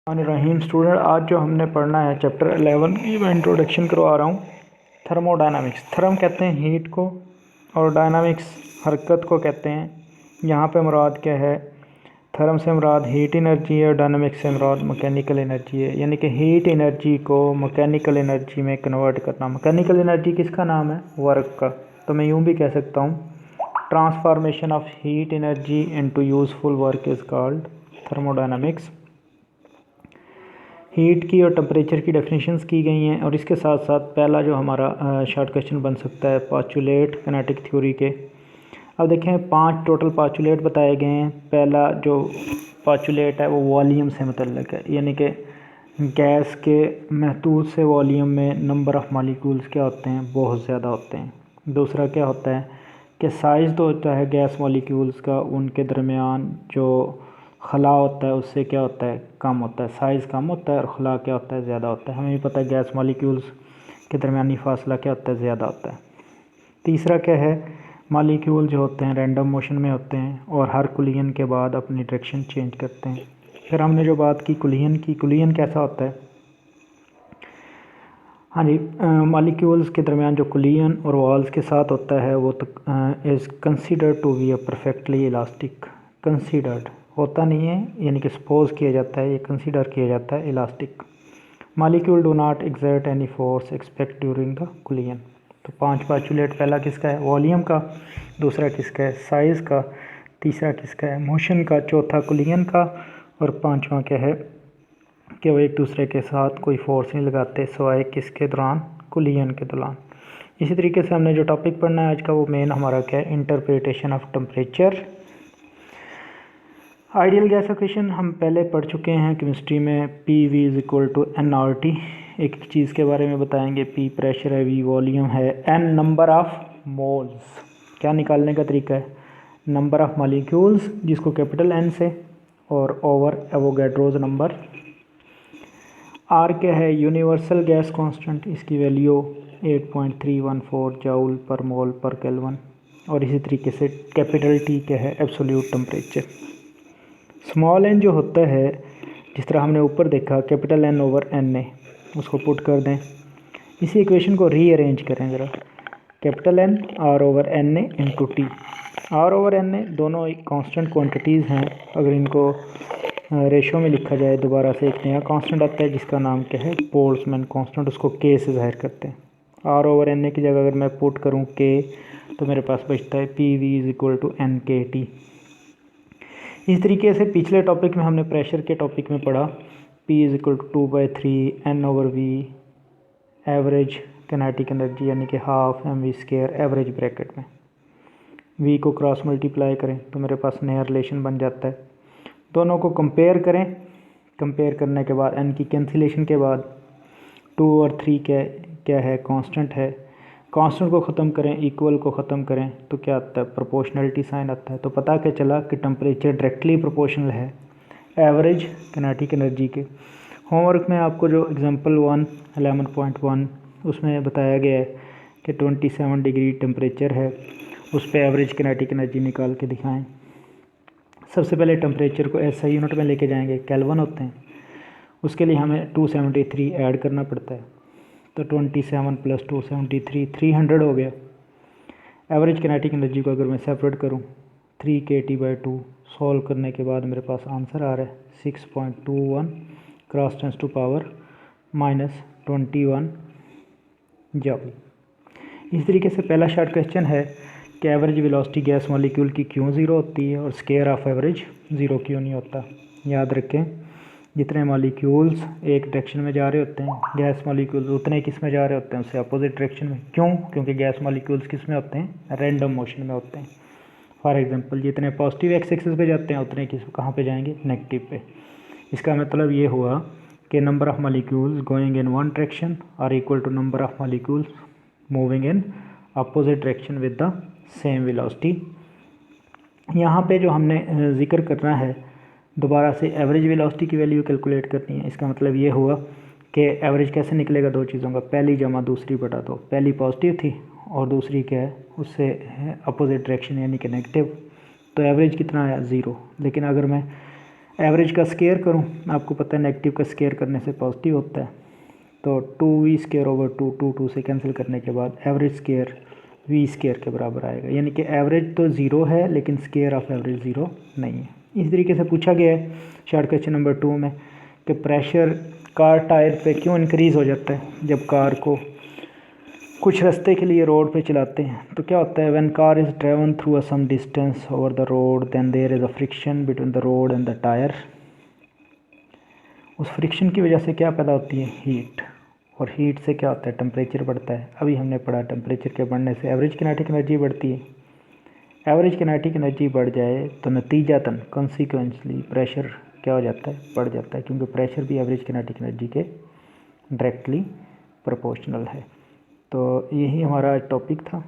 रहीम student, आज जो हमने पढ़ना है चैप्टर 11 की मैं इंट्रोडक्शन करवा रहा हूँ। थर्मोडायनामिक्स, थर्म कहते हैं हीट को और डायनामिक्स हरकत को कहते हैं। यहाँ पे मुराद क्या है? थर्म से मुराद हीट एनर्जी है और डायनामिक्स से मुराद मैकेनिकल एनर्जी है, यानी कि हीट एनर्जी को मैकेनिकल एनर्जी में कन्वर्ट करना। मैकेनिकल एनर्जी किसका नाम है? वर्क का। तो मैं यूँ भी कह सकता हूँ transformation of heat energy into useful work is called thermodynamics. Heat की और टेम्परेचर की डेफिनेशंस की गई हैं और इसके साथ साथ पहला जो हमारा शॉर्ट क्वेश्चन बन सकता है पोस्टुलेट किनेटिक थ्योरी के। अब देखें 5 टोटल पोस्टुलेट बताए गए हैं। पहला जो पोस्टुलेट है वो वॉल्यूम से मुतल्लिक है, यानी कि गैस के महदूद से वॉल्यूम में नंबर ऑफ़ मॉलिक्यूल्स क्या होते हैं? बहुत ज़्यादा होते हैं। दूसरा क्या होता है कि साइज़ तो होता है गैस मॉलिक्यूल्स का, उनके दरमियान जो खला होता है उससे क्या होता है? कम होता है। साइज़ कम होता है और खला क्या होता है? ज़्यादा होता है। हमें भी पता है गैस मॉलिक्यूल्स के दरमियानी फासला क्या होता है? ज़्यादा होता है। तीसरा क्या है? मॉलिक्यूल जो होते हैं रैंडम मोशन में होते हैं और हर कुलियन के बाद अपनी डायरेक्शन चेंज करते हैं। फिर हमने जो बात की कुलियन की, कुलियन कैसा होता है? हाँ जी, मॉलिक्यूल्स के दरमियान जो कुलियन और वॉल्स के साथ होता है वो is considered to be a perfectly elastic. Considered होता नहीं है, यानी कि सपोज किया जाता है, ये कंसीडर किया जाता है elastic. Molecule do not exert any force expect during the कुलियन। तो 5 पोस्टुलेट, पहला किसका है? वॉल्यूम का। दूसरा किसका है? साइज़ का। तीसरा किसका है? मोशन का। चौथा कुलियन का। और पांचवा क्या है कि वो एक दूसरे के साथ कोई फोर्स नहीं लगाते सिवाय किसके दौरान? कुलियन के दौरान। इसी तरीके से हमने जो टॉपिक पढ़ना है आज का वो मेन हमारा क्या है? Interpretation of temperature. Ideal gas equation हम पहले पढ़ चुके हैं केमिस्ट्री में। P V is equal to N R T. एक चीज़ के बारे में बताएंगे, पी प्रेशर है, वी वॉल्यूम है, एन नंबर ऑफ मोल्स। क्या निकालने का तरीका है? नंबर ऑफ मॉलिक्यूल्स जिसको कैपिटल एन से और ओवर एवोगैड्रोज नंबर। आर क्या है? यूनिवर्सल गैस कांस्टेंट, इसकी वैल्यू 8.314 जूल पर मोल पर केल्विन। और इसी तरीके से कैपिटल टी क्या है? Absolute temperature. स्मॉल एन जो होता है, जिस तरह हमने ऊपर देखा capital N over N A, उसको पुट कर दें। इसी इक्वेशन को रीअरेंज करें ज़रा। Capital N R over N A into T. R over N A दोनों एक कांस्टेंट क्वांटिटीज़ हैं। अगर इनको रेशो में लिखा जाए दोबारा से एक नया कांस्टेंट आता है जिसका नाम क्या है? Boltzmann constant. उसको के से ज़ाहिर करते हैं। आर ओवर एन ए की जगह अगर मैं पुट करूँ के, तो मेरे पास बचता है P V is equal to N K T. इस तरीके से पिछले टॉपिक में हमने प्रेशर के टॉपिक में पढ़ा P is equal to 2/3 N over V average kinetic energy, यानी कि half M V square average bracket में। V को क्रॉस मल्टीप्लाई करें तो मेरे पास नया रिलेशन बन जाता है। दोनों को कंपेयर करें। कंपेयर करने के बाद N की कैंसिलेशन के बाद 2 और 3 क्या है? कांस्टेंट है। कांस्टेंट को ख़त्म करें, इक्वल को ख़त्म करें तो क्या आता है? प्रोपोर्शनलिटी साइन आता है। तो पता क्या चला कि टेम्परेचर डायरेक्टली प्रोपोर्शनल है एवरेज किनेटिक एनर्जी के। होमवर्क में आपको जो एग्जांपल 1 11.1 उसमें बताया गया है कि 27 डिग्री टेम्परेचर है, उस पर एवरेज किनेटिक एनर्जी निकाल के दिखाएं। सबसे पहले टेम्परेचर को ऐसा यूनिट में लेके जाएंगे, केल्विन होते हैं। उसके लिए हमें 273 ऐड करना पड़ता है, तो 27 प्लस 273 300 हो गया। एवरेज किनेटिक एनर्जी को अगर मैं सेपरेट करूं 3kT/2 सॉल्व करने के बाद मेरे पास आंसर आ रहा है 6.21 cross tens to power -21 joule. इस तरीके से पहला शॉर्ट क्वेश्चन है कि एवरेज वेलोसिटी गैस मॉलिक्यूल की क्यों ज़ीरो होती है और स्केयर ऑफ एवरेज ज़ीरो क्यों नहीं होता। याद रखें, जितने मॉलिक्यूल्स एक डायरेक्शन में जा रहे होते हैं गैस मॉलिक्यूल्स उतने किस में जा रहे होते हैं? उससे अपोजिट डायरेक्शन में। क्यों? क्योंकि गैस मॉलिक्यूल्स किस में होते हैं? रैंडम मोशन में होते हैं। फॉर एग्जांपल, जितने पॉजिटिव एक्स एक्सिस पे जाते हैं उतने किस कहाँ पे जाएंगे? नेगेटिव पे। इसका मतलब ये हुआ कि number of molecules going in one direction are equal to number of molecules moving in opposite direction with the same velocity. यहाँ पे जो हमने जिक्र करना है, दोबारा से एवरेज वेलोसिटी की वैल्यू कैलकुलेट करनी है। इसका मतलब ये हुआ कि एवरेज कैसे निकलेगा? दो चीज़ों का, पहली जमा दूसरी बटा दो। पहली पॉजिटिव थी और दूसरी क्या है? उससे अपोजिट डायरेक्शन यानी कि नेगेटिव। तो एवरेज कितना आया? ज़ीरो। लेकिन अगर मैं एवरेज का स्केयर करूं, आपको पता है नेगेटिव का स्केयर करने से पॉजिटिव होता है, तो 2v² ओवर 2 से कैंसिल करने के बाद एवरेज स्केयर v² के बराबर आएगा, यानी कि एवरेज तो ज़ीरो है लेकिन स्केयर ऑफ एवरेज ज़ीरो नहीं है। इस तरीके से पूछा गया है शॉर्ट क्वेश्चन नंबर 2 में कि प्रेशर कार टायर पे क्यों इंक्रीज़ हो जाता है जब कार को कुछ रास्ते के लिए रोड पे चलाते हैं। तो क्या होता है, when car is driven through a some distance over the road then there is a friction between the road and the tyre. उस फ्रिक्शन की वजह से क्या पैदा होती है, हीट, और हीट से क्या होता है, टेम्परेचर बढ़ता है। अभी हमने पढ़ा टेम्परेचर के बढ़ने से एवरेज किनेटिक एनर्जी बढ़ती है। एवरेज किनेटिक एनर्जी बढ़ जाए तो नतीजतन कॉन्सिक्वेंसली प्रेशर क्या हो जाता है, बढ़ जाता है, क्योंकि प्रेशर भी एवरेज किनेटिक एनर्जी के डायरेक्टली प्रोपोर्शनल है। तो यही हमारा टॉपिक था।